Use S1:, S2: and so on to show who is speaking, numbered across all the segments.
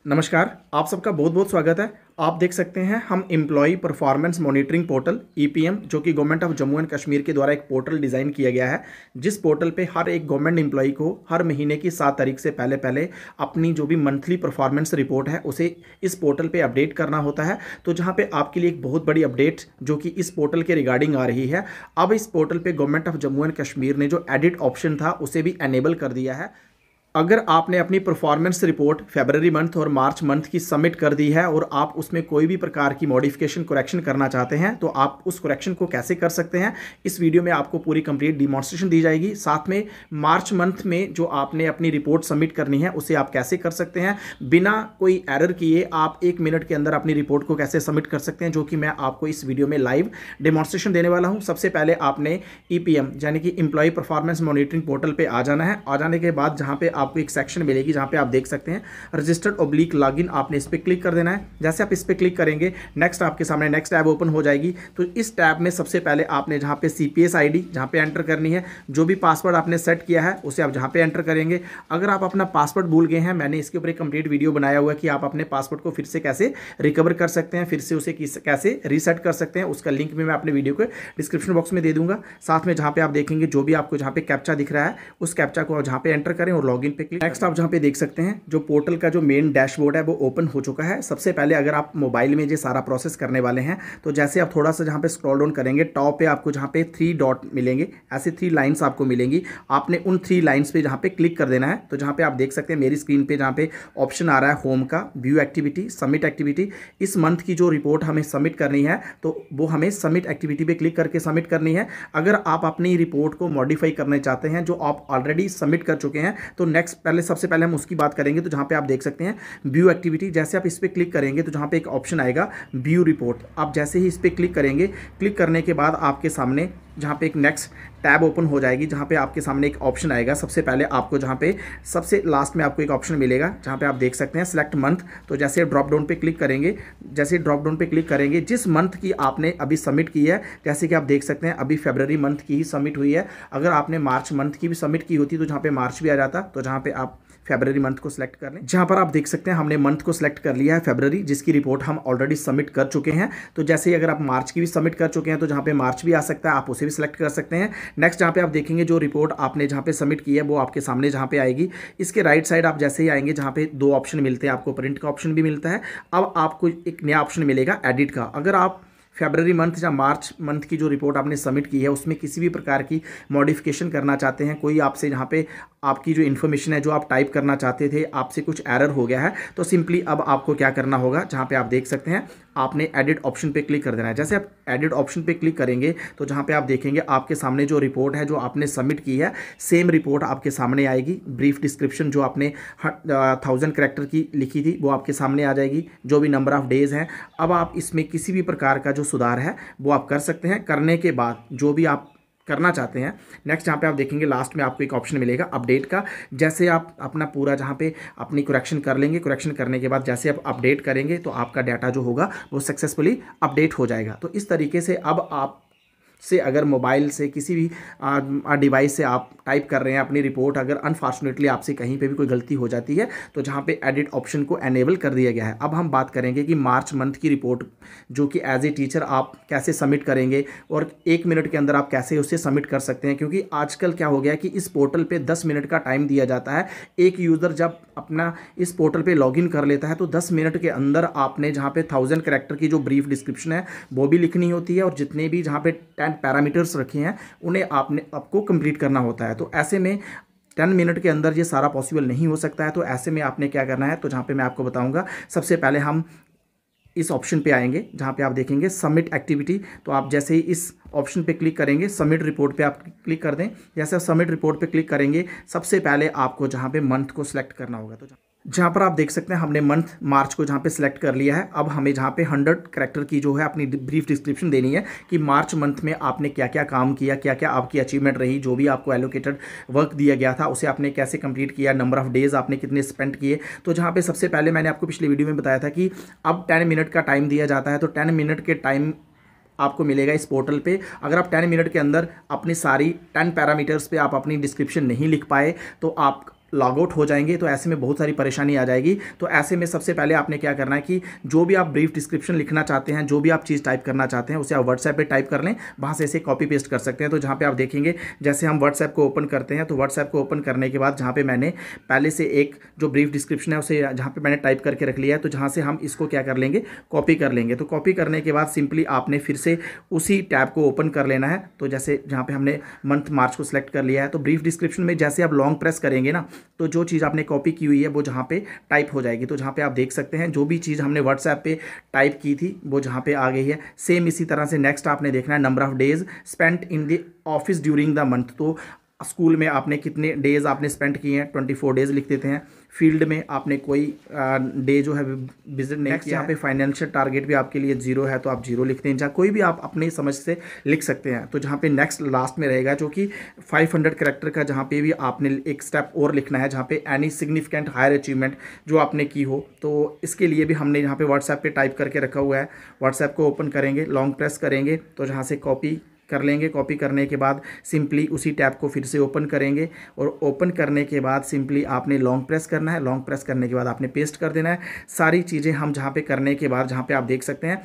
S1: नमस्कार, आप सबका बहुत बहुत स्वागत है। आप देख सकते हैं हम employee performance monitoring portal EPM जो कि government of Jammu and Kashmir के द्वारा एक पोर्टल डिज़ाइन किया गया है, जिस पोर्टल पे हर एक गवर्नमेंट एम्प्लॉय को हर महीने की 7 तारीख से पहले पहले अपनी जो भी मंथली परफॉर्मेंस रिपोर्ट है उसे इस पोर्टल पे अपडेट करना होता है। तो जहाँ पे आपके लिए एक बहुत बड़ी अपडेट जो कि इस पोर्टल के रिगार्डिंग आ रही है, अब इस पोर्टल पर government of Jammu and Kashmir ने जो एडिट ऑप्शन था उसे भी एनेबल कर दिया है। अगर आपने अपनी परफॉर्मेंस रिपोर्ट फरवरी मंथ और मार्च मंथ की सबमिट कर दी है और आप उसमें कोई भी प्रकार की मॉडिफिकेशन करेक्शन करना चाहते हैं तो आप उस करेक्शन को कैसे कर सकते हैं, इस वीडियो में आपको पूरी कंप्लीट डिमॉन्स्ट्रेशन दी जाएगी। साथ में मार्च मंथ में जो आपने अपनी रिपोर्ट सबमिट करनी है उसे आप कैसे कर सकते हैं, बिना कोई एरर किए आप 1 मिनट के अंदर अपनी रिपोर्ट को कैसे सबमिट कर सकते हैं, जो कि मैं आपको इस वीडियो में लाइव डिमॉन्स्ट्रेशन देने वाला हूँ। सबसे पहले आपने ईपीएम यानी कि एम्प्लॉय परफॉर्मेंस मॉनिटरिंग पोर्टल पर आ जाना है। आ जाने के बाद जहाँ पे आपको एक सेक्शन मिलेगी जहां पे आप देख सकते हैं रजिस्टर्ड ऑब्लिक लॉगिन, आपने इस पे क्लिक कर देना है। जैसे आप इस पे क्लिक करेंगे नेक्स्ट आपके सामने नेक्स्ट टैब ओपन हो जाएगी। तो इस टैब में सबसे पहले आपने जहां पे सीपीएस आईडी जहां पे एंटर करनी है, जो भी पासवर्ड आपने सेट किया है उसे आप जहां पे एंटर करेंगे। अगर आप अपना पासवर्ड भूल गए हैं, मैंने इसके ऊपर एक कंप्लीट वीडियो बनाया हुआ है कि आप अपने पासवर्ड को फिर से कैसे रिकवर कर सकते हैं, फिर से उसे कैसे रीसेट कर सकते हैं, उसका लिंक भी मैं अपने वीडियो के डिस्क्रिप्शन बॉक्स में दे दूंगा। साथ में जहां पे आप देखेंगे जो भी आपको जहां पे कैप्चा दिख रहा है उस कैप्चा को जहां पे एंटर करें और लॉगिन पे क्लिक। नेक्स्ट आप जहां पे देख सकते हैं जो पोर्टल का जो मेन डैशबोर्ड है वो ओपन हो चुका है। सबसे पहले अगर आप मोबाइल में ये सारा प्रोसेस करने वाले हैं तो जैसे आप थोड़ा सा जहां पे स्क्रॉल डाउन करेंगे टॉप पे आपको जहां पे 3 डॉट मिलेंगे, ऐसे 3 लाइंस आपको मिलेंगी। आपने उन 3 लाइंस पे जहां पे क्लिक कर देना है। तो जहां पे आप देख सकते हैं मेरी स्क्रीन पे जहां पे ऑप्शन आ रहा है होम का, व्यू एक्टिविटी, सबमिट एक्टिविटी। इस मंथ की जो रिपोर्ट हमें सबमिट करनी है तो वो हमें सबमिट एक्टिविटी पे क्लिक करके सबमिट करनी है। अगर आप अपनी रिपोर्ट को मॉडिफाई करना चाहते हैं जो आप ऑलरेडी सबमिट कर चुके हैं तो नेक्स्ट सबसे पहले हम उसकी बात करेंगे। तो जहां पे आप देख सकते हैं व्यू एक्टिविटी, जैसे आप इस पे क्लिक करेंगे तो जहां पे एक ऑप्शन आएगा व्यू रिपोर्ट, आप जैसे ही इस पे क्लिक करेंगे, क्लिक करने के बाद आपके सामने जहां पे एक नेक्स्ट टैब ओपन हो जाएगी, जहां पे आपके सामने एक ऑप्शन आएगा। सबसे पहले आपको जहां पे सबसे लास्ट में आपको एक ऑप्शन मिलेगा जहां पे आप देख सकते हैं सिलेक्ट मंथ। तो जैसे ड्रॉप डाउन पे क्लिक करेंगे, जैसे ड्रॉप डाउन पे क्लिक करेंगे जिस मंथ की आपने अभी सबमिट की है, जैसे कि आप देख सकते हैं अभी फरवरी मंथ की ही सबमिट हुई है। अगर आपने मार्च मंथ की भी सबमिट की होती तो जहां पे मार्च भी आ जाता, तो जहां पे आप फरवरी मंथ को सिलेक्ट कर लें। जहां पर आप देख सकते हैं हमने मंथ को सिलेक्ट कर लिया है फरवरी, जिसकी रिपोर्ट हम ऑलरेडी सबमिट कर चुके हैं। तो जैसे ही अगर आप मार्च की भी सबमिट कर चुके हैं तो जहां पे मार्च भी आ सकता है, आप उसे भी सिलेक्ट कर सकते हैं। नेक्स्ट जहां पे आप देखेंगे जो रिपोर्ट आपने जहां पे सबमिट की है वो आपके सामने जहां पे आएगी। इसके राइट साइड आप जैसे ही आएंगे जहां पे 2 ऑप्शन मिलते हैं, आपको प्रिंट का ऑप्शन भी मिलता है। अब आपको एक नया ऑप्शन मिलेगा एडिट का। अगर आप फरवरी मंथ या मार्च मंथ की जो रिपोर्ट आपने सबमिट की है उसमें किसी भी प्रकार की मॉडिफिकेशन करना चाहते हैं, कोई आपसे यहाँ पे आपकी जो इन्फॉर्मेशन है जो आप टाइप करना चाहते थे आपसे कुछ एरर हो गया है, तो सिंपली अब आपको क्या करना होगा, जहाँ पे आप देख सकते हैं आपने एडिट ऑप्शन पे क्लिक कर देना है। जैसे आप एडिट ऑप्शन पे क्लिक करेंगे तो जहाँ पे आप देखेंगे आपके सामने जो रिपोर्ट है जो आपने सबमिट की है सेम रिपोर्ट आपके सामने आएगी। ब्रीफ डिस्क्रिप्शन जो आपने 1000 कैरेक्टर की लिखी थी वो आपके सामने आ जाएगी, जो भी नंबर ऑफ डेज हैं। अब आप इसमें किसी भी प्रकार का जो सुधार है वो आप कर सकते हैं। करने के बाद जो भी आप करना चाहते हैं, नेक्स्ट यहाँ पे आप देखेंगे लास्ट में आपको एक ऑप्शन मिलेगा अपडेट का। जैसे आप अपना पूरा जहाँ पे अपनी करेक्शन कर लेंगे, करेक्शन करने के बाद जैसे आप अपडेट करेंगे तो आपका डाटा जो होगा वो सक्सेसफुली अपडेट हो जाएगा। तो इस तरीके से अब आप से अगर मोबाइल से किसी भी डिवाइस से आप टाइप कर रहे हैं अपनी रिपोर्ट, अगर अनफॉर्चुनेटली आपसे कहीं पे भी कोई गलती हो जाती है तो जहाँ पे एडिट ऑप्शन को एनेबल कर दिया गया है। अब हम बात करेंगे कि मार्च मंथ की रिपोर्ट जो कि एज ए टीचर आप कैसे सबमिट करेंगे और 1 मिनट के अंदर आप कैसे उसे सबमिट कर सकते हैं। क्योंकि आजकल क्या हो गया कि इस पोर्टल पर 10 मिनट का टाइम दिया जाता है। एक यूज़र जब अपना इस पोर्टल पर लॉगिन कर लेता है तो 10 मिनट के अंदर आपने जहाँ पे 1000 कैरेक्टर की जो ब्रीफ डिस्क्रिप्शन है वो भी लिखनी होती है और जितने भी जहाँ पे 10 पैरामीटर्स रखे हैं उन्हें आपको कंप्लीट करना होता है। तो ऐसे में 10 मिनट के अंदर ये सारा पॉसिबल नहीं हो सकता है। तो ऐसे में आपने क्या करना है, तो जहाँ पे मैं आपको बताऊंगा, सबसे पहले हम इस ऑप्शन पे आएंगे जहाँ पे आप देखेंगे सबमिट एक्टिविटी। तो आप जैसे ही इस ऑप्शन पे क्लिक करेंगे, सबमिट रिपोर्ट पे आप क्लिक कर दें। जैसे आप सबमिट रिपोर्ट पे क्लिक करेंगे सबसे पहले आपको जहाँ पे मंथ को सिलेक्ट करना होगा। तो जहाँ पर आप देख सकते हैं हमने मंथ मार्च को जहाँ पे सिलेक्ट कर लिया है। अब हमें जहाँ पे 100 कैरेक्टर की जो है अपनी ब्रीफ डिस्क्रिप्शन देनी है कि मार्च मंथ में आपने क्या क्या काम किया, क्या क्या आपकी अचीवमेंट रही, जो भी आपको एलोकेटेड वर्क दिया गया था उसे आपने कैसे कंप्लीट किया, नंबर ऑफ डेज आपने कितने स्पेंड किए। तो जहाँ पे सबसे पहले मैंने आपको पिछली वीडियो में बताया था कि अब 10 मिनट का टाइम दिया जाता है। तो 10 मिनट के टाइम आपको मिलेगा इस पोर्टल पे। अगर आप 10 मिनट के अंदर अपनी सारी 10 पैरामीटर्स पे आप अपनी डिस्क्रिप्शन नहीं लिख पाए तो आप लॉग आउट हो जाएंगे तो ऐसे में बहुत सारी परेशानी आ जाएगी। तो ऐसे में सबसे पहले आपने क्या करना है कि जो भी आप ब्रीफ डिस्क्रिप्शन लिखना चाहते हैं, जो भी आप चीज़ टाइप करना चाहते हैं, उसे आप व्हाट्सएप पे टाइप कर लें, वहाँ से इसे कॉपी पेस्ट कर सकते हैं। तो जहाँ पे आप देखेंगे, जैसे हम व्हाट्सएप को ओपन करते हैं, तो व्हाट्सएप को ओपन करने के बाद जहाँ पे मैंने पहले से एक जो ब्रीफ डिस्क्रिप्शन है उसे जहाँ पे मैंने टाइप करके रख लिया है, तो जहाँ से हम इसको क्या कर लेंगे, कॉपी कर लेंगे। तो कॉपी करने के बाद सिंपली आपने फिर से उसी टैब को ओपन कर लेना है। तो जैसे जहाँ पे हमने मंथ मार्च को सिलेक्ट कर लिया है, तो ब्रीफ डिस्क्रिप्शन में जैसे आप लॉन्ग प्रेस करेंगे ना, तो जो चीज़ आपने कॉपी की हुई है वो जहाँ पे टाइप हो जाएगी। तो जहाँ पे आप देख सकते हैं जो भी चीज़ हमने व्हाट्सएप पे टाइप की थी वो जहाँ पे आ गई है। सेम इसी तरह से नेक्स्ट आपने देखना है number of days spent in the office during the month. तो स्कूल में आपने कितने डेज आपने स्पेंड किए हैं, 24 डेज लिख देते हैं। फील्ड में आपने कोई डे जो है विजिट नहीं किया। यहाँ पे फाइनेंशियल टारगेट भी आपके लिए 0 है तो आप 0 लिखते हैं, जहाँ कोई भी आप अपनी समझ से लिख सकते हैं। तो जहाँ पे नेक्स्ट लास्ट में रहेगा जो कि 500 कैरेक्टर का, जहाँ पे भी आपने एक स्टेप और लिखना है, जहाँ पे एनी सिग्निफिकेंट हायर अचीवमेंट जो आपने की हो। तो इसके लिए भी हमने यहाँ पे व्हाट्सएप पे टाइप करके रखा हुआ है। व्हाट्सएप को ओपन करेंगे, लॉन्ग प्रेस करेंगे, तो जहाँ से कॉपी कर लेंगे। कॉपी करने के बाद सिंपली उसी टैब को फिर से ओपन करेंगे, और ओपन करने के बाद सिंपली आपने लॉन्ग प्रेस करना है। लॉन्ग प्रेस करने के बाद आपने पेस्ट कर देना है। सारी चीज़ें हम जहाँ पे करने के बाद, जहाँ पे आप देख सकते हैं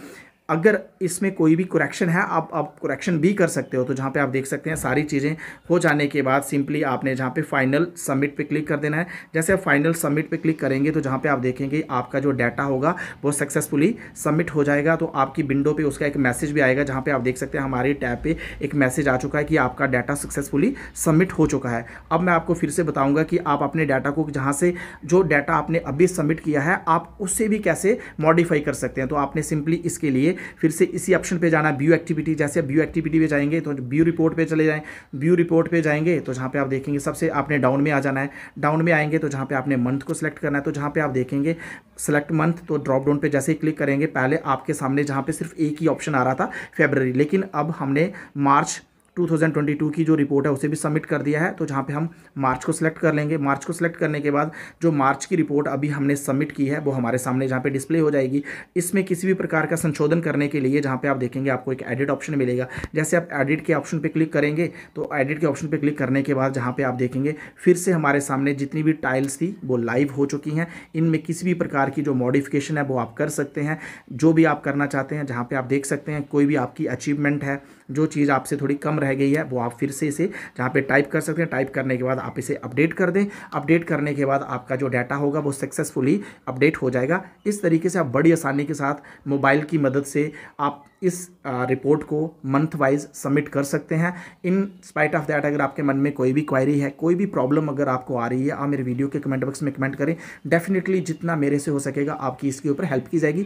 S1: अगर इसमें कोई भी करेक्शन है आप करेक्शन भी कर सकते हो। तो जहाँ पे आप देख सकते हैं सारी चीज़ें हो जाने के बाद सिंपली आपने जहाँ पे फाइनल सबमिट पे क्लिक कर देना है। जैसे आप फाइनल सबमिट पे क्लिक करेंगे तो जहाँ पे आप देखेंगे आपका जो डाटा होगा वो सक्सेसफुली सबमिट हो जाएगा। तो आपकी विंडो पे उसका एक मैसेज भी आएगा, जहाँ पे आप देख सकते हैं हमारे टैब पे एक मैसेज आ चुका है कि आपका डाटा सक्सेसफुली सबमिट हो चुका है। अब मैं आपको फिर से बताऊँगा कि आप अपने डाटा को जहाँ से जो डाटा आपने अभी सबमिट किया है आप उससे भी कैसे मॉडिफाई कर सकते हैं। तो आपने सिंपली इसके लिए फिर से इसी ऑप्शन पे जाना, व्यू एक्टिविटी। जैसे व्यू एक्टिविटी पे जाएंगे तो व्यू रिपोर्ट पे चले जाएं। व्यू रिपोर्ट पे जाएंगे तो जहाँ पे आप देखेंगे सबसे आपने डाउन में आ जाना है। डाउन में आएंगे तो जहाँ पे आपने मंथ को सिलेक्ट करना है, तो जहाँ पे आप देखेंगे सेलेक्ट मंथ, तो ड्रॉप डाउन पे जैसे ही क्लिक करेंगे, पहले आपके सामने जहाँ पे सिर्फ एक ही ऑप्शन आ रहा था फरवरी, लेकिन अब हमने मार्च 2022 की जो रिपोर्ट है उसे भी सबमिट कर दिया है। तो जहाँ पे हम मार्च को सिलेक्ट कर लेंगे। मार्च को सिलेक्ट करने के बाद जो मार्च की रिपोर्ट अभी हमने सबमिट की है वो हमारे सामने जहाँ पे डिस्प्ले हो जाएगी। इसमें किसी भी प्रकार का संशोधन करने के लिए जहाँ पे आप देखेंगे आपको एक एडिट ऑप्शन मिलेगा। जैसे आप एडिट के ऑप्शन पे क्लिक करेंगे तो एडिट के ऑप्शन पे क्लिक करने के बाद जहाँ पे आप देखेंगे फिर से हमारे सामने जितनी भी टाइल्स थी वो लाइव हो चुकी हैं। इनमें किसी भी प्रकार की जो मॉडिफिकेशन है वो आप कर सकते हैं, जो भी आप करना चाहते हैं। जहाँ पे आप देख सकते हैं कोई भी आपकी अचीवमेंट है, जो चीज़ आपसे थोड़ी कम रह गई है वो आप फिर से इसे जहाँ पे टाइप कर सकते हैं। टाइप करने के बाद आप इसे अपडेट कर दें। अपडेट करने के बाद आपका जो डाटा होगा वो सक्सेसफुली अपडेट हो जाएगा। इस तरीके से आप बड़ी आसानी के साथ मोबाइल की मदद से आप इस रिपोर्ट को मंथ वाइज सबमिट कर सकते हैं। इन स्पाइट ऑफ दैट अगर आपके मन में कोई भी क्वायरी है, कोई भी प्रॉब्लम अगर आपको आ रही है, आप मेरे वीडियो के कमेंट बॉक्स में कमेंट करें। डेफिनेटली जितना मेरे से हो सकेगा आपकी इसके ऊपर हेल्प की जाएगी।